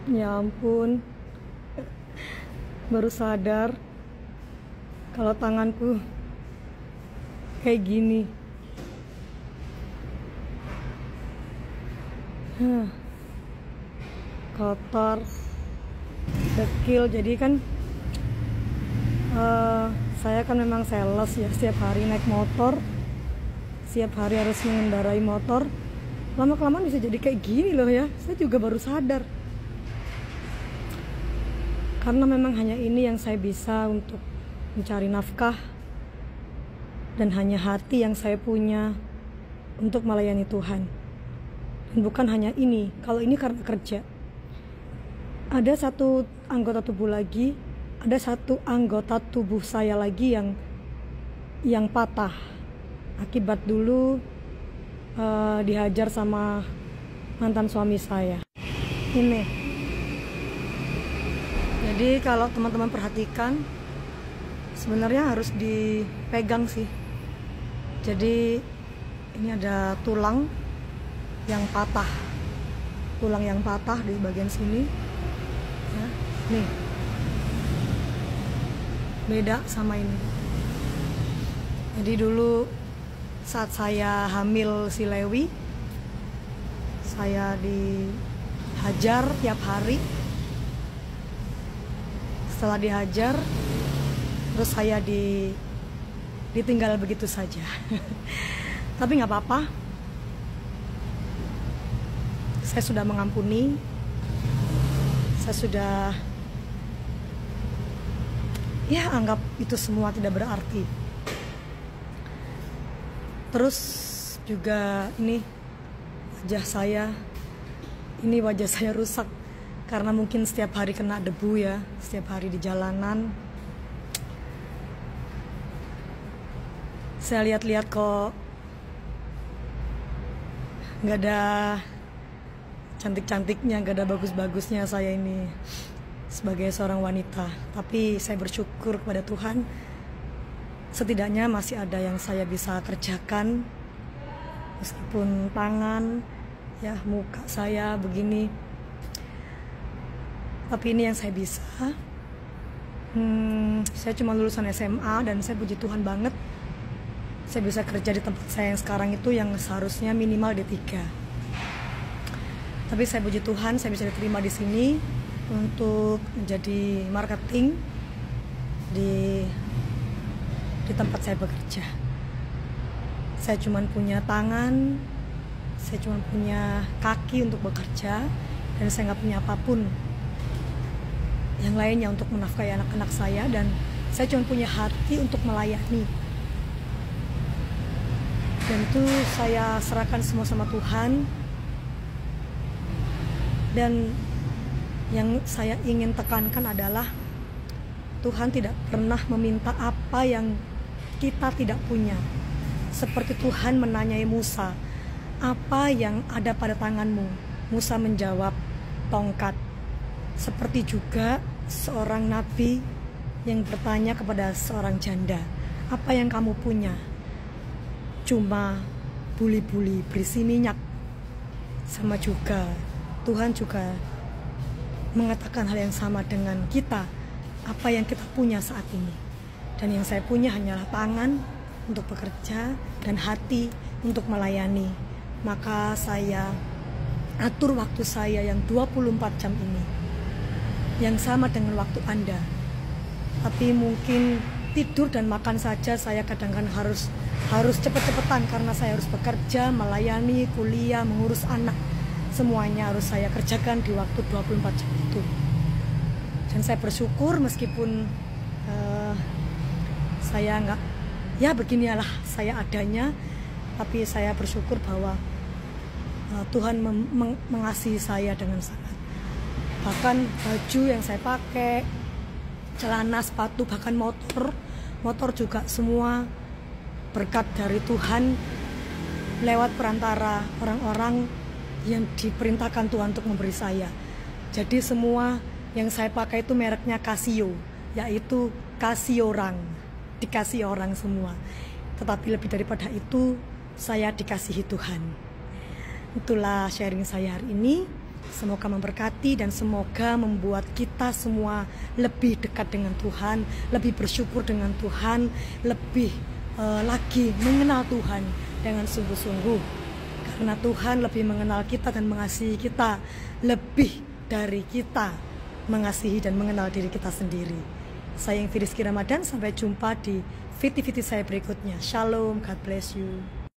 Ya ampun, baru sadar kalau tanganku kayak gini. Kotor, dekil. Jadi kan saya kan memang sales ya, setiap hari naik motor, setiap hari harus mengendarai motor. Lama-kelamaan bisa jadi kayak gini loh ya. Saya juga baru sadar. Karena memang hanya ini yang saya bisa untuk mencari nafkah, dan hanya hati yang saya punya untuk melayani Tuhan. Dan bukan hanya ini, kalau ini karena kerja. Ada satu anggota tubuh lagi, ada satu anggota tubuh saya lagi yang patah akibat dulu dihajar sama mantan suami saya. Ini. Jadi kalau teman-teman perhatikan, sebenarnya harus dipegang sih. Jadi ini ada tulang yang patah, di bagian sini. Ya, nih, beda sama ini. Jadi dulu saat saya hamil si Lewi, saya dihajar tiap hari. Setelah dihajar, terus saya ditinggal begitu saja. Tapi nggak apa-apa, saya sudah mengampuni, saya sudah ya anggap itu semua tidak berarti. Terus juga ini wajah saya rusak karena mungkin setiap hari kena debu ya, setiap hari di jalanan. Saya lihat-lihat kok nggak ada cantik-cantiknya, nggak ada bagus-bagusnya saya ini sebagai seorang wanita. Tapi saya bersyukur kepada Tuhan, setidaknya masih ada yang saya bisa kerjakan, meskipun tangan, ya muka saya begini. Tapi ini yang saya bisa. Saya cuma lulusan SMA dan saya puji Tuhan banget, saya bisa kerja di tempat saya yang sekarang itu yang seharusnya minimal D3. Tapi saya puji Tuhan, saya bisa diterima di sini untuk menjadi marketing di tempat saya bekerja. Saya cuma punya tangan, saya cuma punya kaki untuk bekerja, dan saya nggak punya apapun yang lainnya untuk menafkahi anak-anak saya, dan saya cuma punya hati untuk melayani. Dan itu saya serahkan semua sama Tuhan. Dan yang saya ingin tekankan adalah Tuhan tidak pernah meminta apa yang kita tidak punya. Seperti Tuhan menanyai Musa, apa yang ada pada tanganmu? Musa menjawab, tongkat. Seperti juga seorang nabi yang bertanya kepada seorang janda, apa yang kamu punya? Cuma buli-buli berisi minyak. Sama juga Tuhan juga mengatakan hal yang sama dengan kita, apa yang kita punya saat ini. Dan yang saya punya hanyalah tangan untuk bekerja dan hati untuk melayani. Maka saya atur waktu saya yang 24 jam ini, yang sama dengan waktu Anda. Tapi mungkin tidur dan makan saja saya kadang-kadang harus cepet-cepetan karena saya harus bekerja, melayani, kuliah, mengurus anak. Semuanya harus saya kerjakan di waktu 24 jam itu. Dan saya bersyukur meskipun saya nggak, ya beginilah saya adanya, tapi saya bersyukur bahwa Tuhan mengasihi saya dengan sangat. Bahkan baju yang saya pakai, celana, sepatu, bahkan motor juga semua berkat dari Tuhan lewat perantara orang-orang yang diperintahkan Tuhan untuk memberi saya. Jadi semua yang saya pakai itu mereknya Casio, yaitu kasih orang, dikasih orang semua. Tetapi lebih daripada itu, saya dikasihi Tuhan. Itulah sharing saya hari ini. Semoga memberkati dan semoga membuat kita semua lebih dekat dengan Tuhan, lebih bersyukur dengan Tuhan, lebih lagi mengenal Tuhan dengan sungguh-sungguh. Karena Tuhan lebih mengenal kita dan mengasihi kita lebih dari kita mengasihi dan mengenal diri kita sendiri. Saya Rizky Ramadan, sampai jumpa di video-video saya berikutnya. Shalom, God bless you.